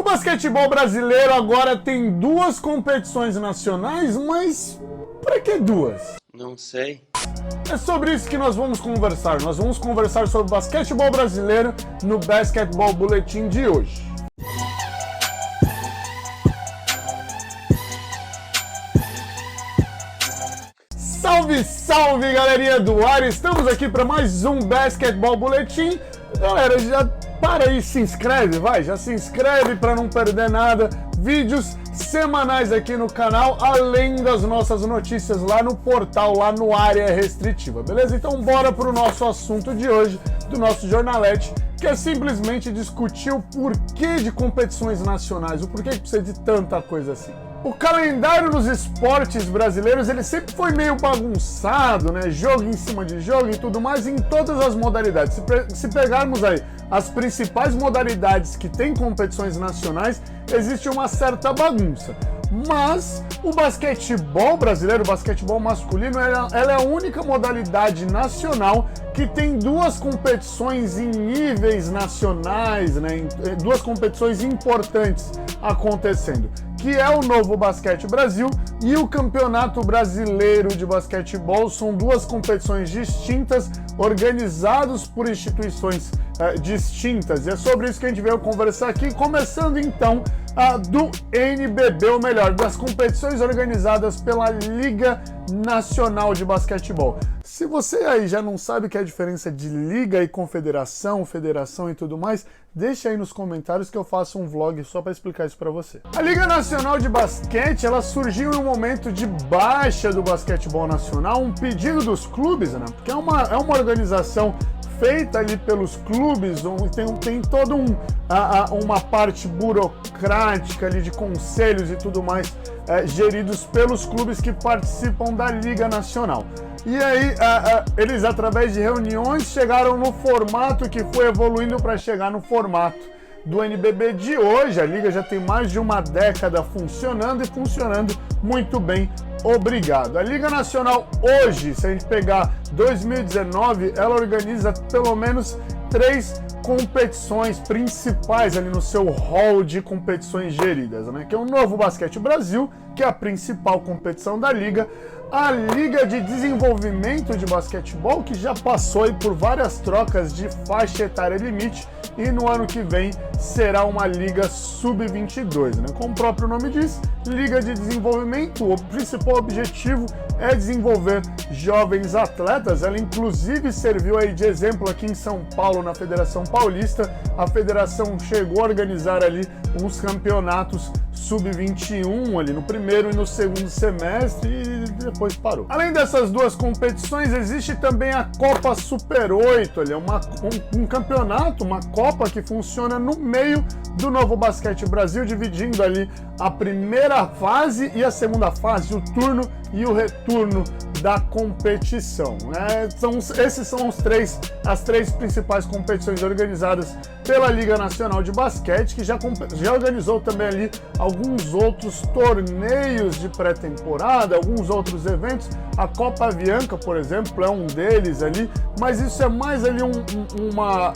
basquetebol brasileiro agora tem duas competições nacionais, mas para que duas? Não sei. É sobre isso que nós vamos conversar. Nós vamos conversar sobre basquetebol brasileiro no Basketball Bulletin de hoje. Salve, salve, galerinha do ar! Estamos aqui para mais um Basketball Bulletin. Galera, já para aí, se inscreve, vai, já se inscreve para não perder nada. Vídeos semanais aqui no canal, além das nossas notícias lá no portal, lá no Área Restritiva, beleza? Então bora pro nosso assunto de hoje, do nosso jornalete, que é simplesmente discutir o porquê de competições nacionais, o porquê que precisa de tanta coisa assim. O calendário nos esportes brasileiros, ele sempre foi meio bagunçado, né? Jogo em cima de jogo e tudo mais, em todas as modalidades. Se pegarmos aí as principais modalidades que tem competições nacionais, existe uma certa bagunça. Mas o basquetebol brasileiro, o basquetebol masculino, ela é a única modalidade nacional que tem duas competições em níveis nacionais, né? Duas competições importantes acontecendo, que é o Novo Basquete Brasil e o Campeonato Brasileiro de Basquetebol. São duas competições distintas, organizadas por instituições distintas. E é sobre isso que a gente veio conversar aqui, começando então do NBB, ou melhor, das competições organizadas pela Liga Nacional de Basquetebol. Se você aí já não sabe o que é a diferença de liga e confederação, federação e tudo mais, deixa aí nos comentários que eu faço um vlog só para explicar isso para você. A Liga Nacional de Basquete, ela surgiu em um momento de baixa do basquetebol nacional, um pedido dos clubes, né? Porque é uma organização feita ali pelos clubes, tem toda uma parte burocrática ali de conselhos e tudo mais, geridos pelos clubes que participam da Liga Nacional. E aí, eles, através de reuniões, chegaram no formato que foi evoluindo para chegar no formato do NBB de hoje. A Liga já tem mais de uma década funcionando e funcionando muito bem, obrigado. A Liga Nacional hoje, se a gente pegar 2019, ela organiza pelo menos 3 competições principais ali no seu hall de competições geridas, né? Que é o Novo Basquete Brasil, que é a principal competição da Liga, a Liga de Desenvolvimento de Basquetebol, que já passou aí por várias trocas de faixa etária limite, e no ano que vem será uma Liga Sub-22, né? Como o próprio nome diz, Liga de Desenvolvimento, o principal objetivo é desenvolver jovens atletas. Ela inclusive serviu aí de exemplo aqui em São Paulo, na Federação Paulista. A federação chegou a organizar ali uns campeonatos Sub-21 ali no primeiro e no segundo semestre e depois parou. Além dessas duas competições, existe também a Copa Super 8, ali, um campeonato, uma Copa que funciona no meio do Novo Basquete Brasil, dividindo ali a primeira fase e a segunda fase, o turno e o retorno da competição, né? Esses são as três principais competições organizadas pela Liga Nacional de Basquete, que já organizou também ali alguns outros torneios de pré-temporada, alguns outros eventos. A Copa Avianca, por exemplo, é um deles ali, mas isso é mais ali uma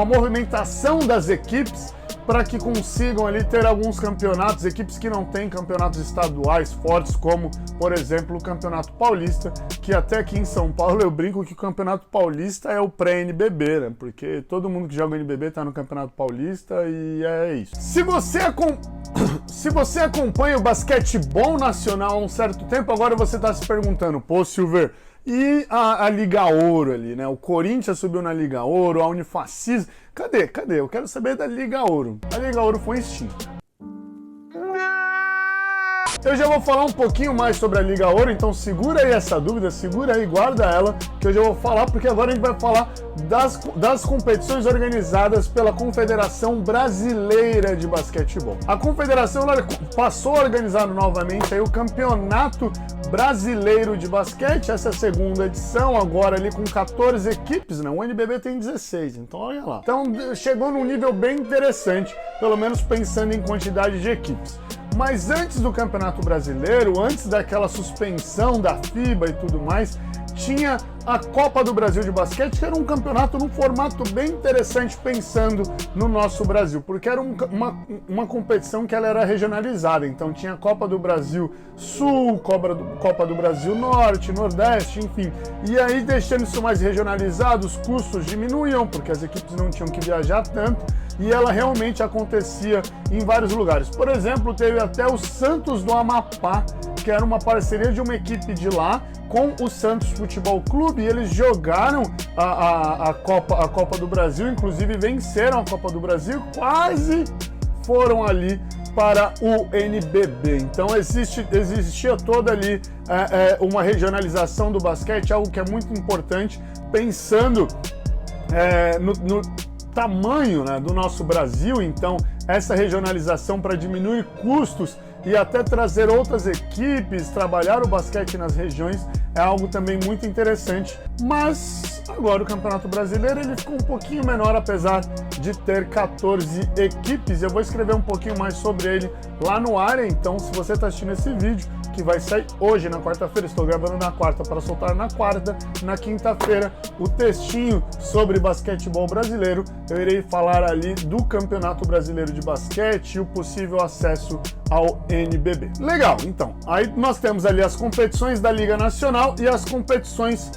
movimentação das equipes para que consigam ali ter alguns campeonatos, equipes que não têm campeonatos estaduais fortes, como, por exemplo, o Campeonato Paulista, que até aqui em São Paulo eu brinco que o Campeonato Paulista é o pré-NBB, né? Porque todo mundo que joga NBB tá no Campeonato Paulista e é isso. Se você acompanha o basquetebol nacional há um certo tempo, agora você tá se perguntando, pô, Silver, e a Liga Ouro ali, né? O Corinthians subiu na Liga Ouro, a Unifacis. Cadê? Eu quero saber da Liga Ouro. A Liga Ouro foi extinta. Eu já vou falar um pouquinho mais sobre a Liga Ouro, então segura aí essa dúvida, segura aí, guarda ela, que eu já vou falar, porque agora a gente vai falar das competições organizadas pela Confederação Brasileira de Basquetebol. A Confederação passou a organizar novamente aí o Campeonato Brasileiro de Basquete, essa é a segunda edição, agora ali com 14 equipes, né? O NBB tem 16, então olha lá. Então chegou num nível bem interessante, pelo menos pensando em quantidade de equipes. Mas antes do Campeonato Brasileiro, antes daquela suspensão da FIBA e tudo mais, tinha a Copa do Brasil de basquete, que era um campeonato num formato bem interessante pensando no nosso Brasil, porque era uma competição que ela era regionalizada, então tinha Copa do Brasil Sul, Copa do Brasil Norte, Nordeste, enfim. E aí, deixando isso mais regionalizado, os custos diminuíam, porque as equipes não tinham que viajar tanto, e ela realmente acontecia em vários lugares. Por exemplo, teve até o Santos do Amapá, que era uma parceria de uma equipe de lá com o Santos Futebol Clube, e eles jogaram a Copa do Brasil, inclusive venceram a Copa do Brasil, quase foram ali para o NBB. Então existia toda ali uma regionalização do basquete, algo que é muito importante, pensando no tamanho, né, do nosso Brasil. Então essa regionalização para diminuir custos e até trazer outras equipes, trabalhar o basquete nas regiões, é algo também muito interessante. Mas agora o Campeonato Brasileiro ele ficou um pouquinho menor, apesar de ter 14 equipes. Eu vou escrever um pouquinho mais sobre ele lá no Área, então se você está assistindo esse vídeo, que vai sair hoje, na quarta-feira, estou gravando na quarta para soltar na quarta, na quinta-feira, o textinho sobre basquetebol brasileiro. Eu irei falar ali do Campeonato Brasileiro de Basquete e o possível acesso ao NBB. Legal, então, aí nós temos ali as competições da Liga Nacional e as competições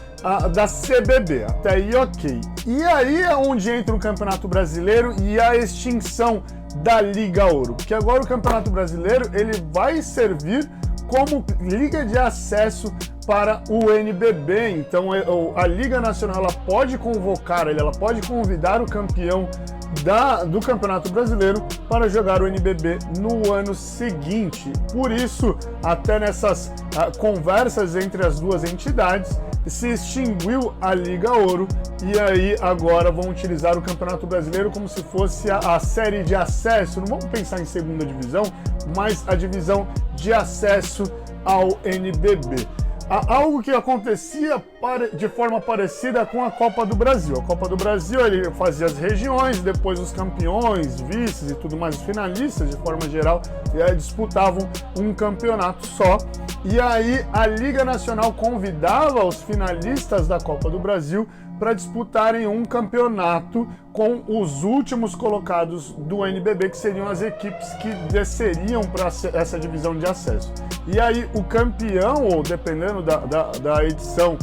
da CBB, até aí ok. E aí é onde entra o Campeonato Brasileiro e a extinção da Liga Ouro, porque agora o Campeonato Brasileiro ele vai servir como liga de acesso para o NBB. Então a Liga Nacional ela pode convocar, ela pode convidar o campeão do Campeonato Brasileiro para jogar o NBB no ano seguinte. Por isso, até nessas conversas entre as duas entidades, se extinguiu a Liga Ouro, e aí agora vão utilizar o Campeonato Brasileiro como se fosse a série de acesso. Não vamos pensar em segunda divisão, mas a divisão de acesso ao NBB. Algo que acontecia de forma parecida com a Copa do Brasil. A Copa do Brasil ele fazia as regiões, depois os campeões, vices e tudo mais, os finalistas de forma geral, e aí disputavam um campeonato só. E aí a Liga Nacional convidava os finalistas da Copa do Brasil para disputarem um campeonato com os últimos colocados do NBB, que seriam as equipes que desceriam para essa divisão de acesso. E aí o campeão, ou dependendo da edição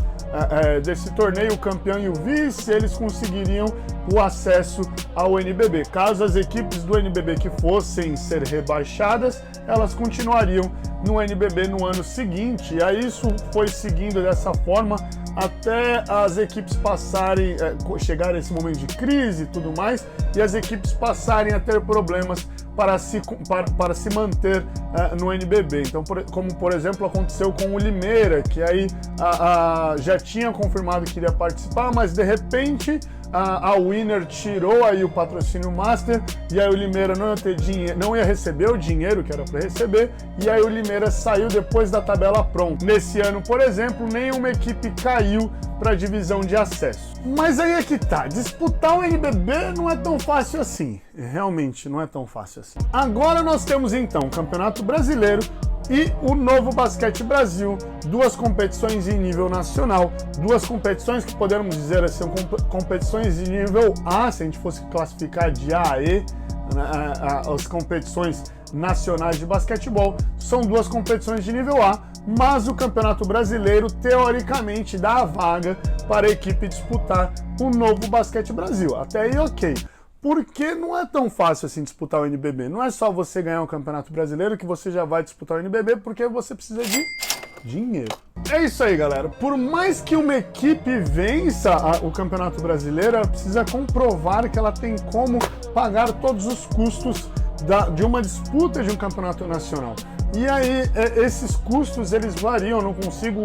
desse torneio, o campeão e o vice, eles conseguiriam o acesso ao NBB. Caso as equipes do NBB que fossem ser rebaixadas, elas continuariam no NBB no ano seguinte. E aí isso foi seguindo dessa forma até as equipes passarem, chegar a esse momento de crise e tudo mais, e as equipes passarem a ter problemas para se manter no NBB. Então, como por exemplo aconteceu com o Limeira, que aí já tinha confirmado que iria participar, mas de repente a Winner tirou aí o patrocínio Master, e aí o Limeira não ia receber o dinheiro que era para receber, e aí o Limeira saiu depois da tabela pronta. Nesse ano, por exemplo, nenhuma equipe caiu para a divisão de acesso. Mas aí é que tá, disputar o NBB não é tão fácil assim, realmente não é tão fácil assim. Agora nós temos então o Campeonato Brasileiro e o Novo Basquete Brasil, duas competições em nível nacional, duas competições que podemos dizer assim, são competições de nível A, se a gente fosse classificar de A a E, as competições nacionais de basquetebol, são duas competições de nível A, mas o Campeonato Brasileiro teoricamente dá a vaga para a equipe disputar o Novo Basquete Brasil. Até aí ok. Porque não é tão fácil assim disputar o NBB. Não é só você ganhar o Campeonato Brasileiro que você já vai disputar o NBB, porque você precisa de dinheiro. É isso aí, galera. Por mais que uma equipe vença o Campeonato Brasileiro, ela precisa comprovar que ela tem como pagar todos os custos de uma disputa de um campeonato nacional. E aí, esses custos, eles variam, eu não consigo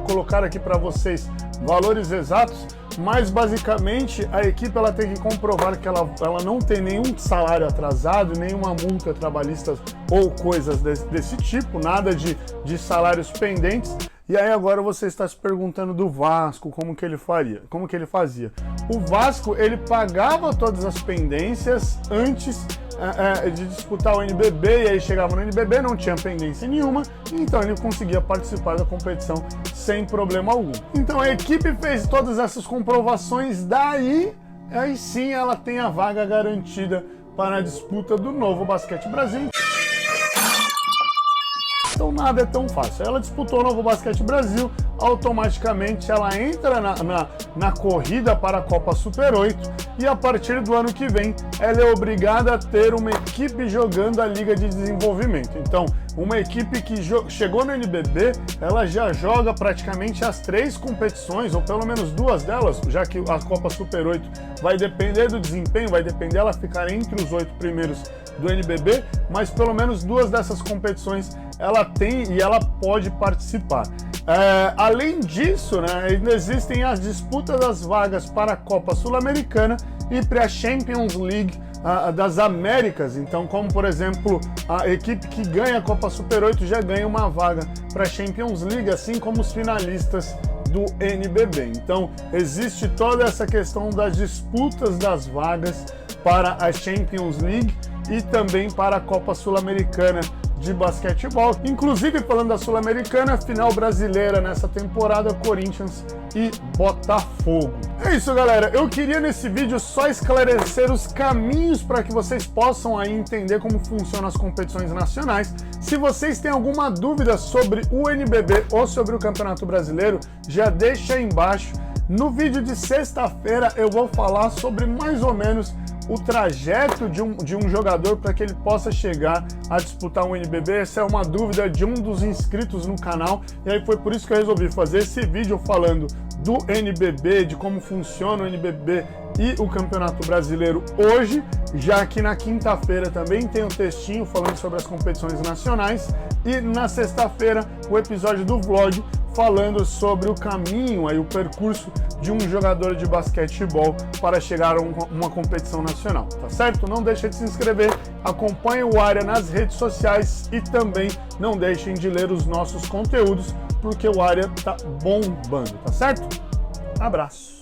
colocar aqui para vocês valores exatos, mas basicamente a equipe ela tem que comprovar que ela não tem nenhum salário atrasado, nenhuma multa trabalhista ou coisas desse tipo, nada de salários pendentes. E aí agora você está se perguntando do Vasco, como que ele fazia. O Vasco, ele pagava todas as pendências antes de disputar o NBB, e aí chegava no NBB, não tinha pendência nenhuma, então ele conseguia participar da competição sem problema algum. Então a equipe fez todas essas comprovações, daí aí sim ela tem a vaga garantida para a disputa do Novo Basquete Brasil. Então nada é tão fácil. Ela disputou o Novo Basquete Brasil, automaticamente ela entra na corrida para a Copa Super 8 e a partir do ano que vem ela é obrigada a ter uma equipe jogando a Liga de Desenvolvimento. Então, uma equipe que chegou no NBB, ela já joga praticamente as 3 competições, ou pelo menos 2 delas, já que a Copa Super 8 vai depender do desempenho, vai depender ela ficar entre os 8 primeiros do NBB, mas pelo menos 2 dessas competições ela tem e ela pode participar. Além disso, né, ainda existem as disputas das vagas para a Copa Sul-Americana e para a Champions League das Américas. Então, como por exemplo, a equipe que ganha a Copa Super 8 já ganha uma vaga para a Champions League, assim como os finalistas do NBB. Então, existe toda essa questão das disputas das vagas para a Champions League e também para a Copa Sul-Americana de basquetebol. Inclusive, falando da Sul-Americana, final brasileira nessa temporada, Corinthians e Botafogo. É isso, galera. Eu queria nesse vídeo só esclarecer os caminhos para que vocês possam aí entender como funcionam as competições nacionais. Se vocês têm alguma dúvida sobre o NBB ou sobre o Campeonato Brasileiro, já deixa aí embaixo. No vídeo de sexta-feira eu vou falar sobre mais ou menos o trajeto de um jogador para que ele possa chegar a disputar um NBB. Essa é uma dúvida de um dos inscritos no canal, e aí foi por isso que eu resolvi fazer esse vídeo falando do NBB, de como funciona o NBB e o Campeonato Brasileiro hoje, já que na quinta-feira também tem um textinho falando sobre as competições nacionais, e na sexta-feira o episódio do vlog falando sobre o caminho, aí, o percurso de um jogador de basquetebol para chegar a uma competição nacional, tá certo? Não deixe de se inscrever, acompanhe o Área nas redes sociais e também não deixem de ler os nossos conteúdos, porque o Área tá bombando, tá certo? Abraço!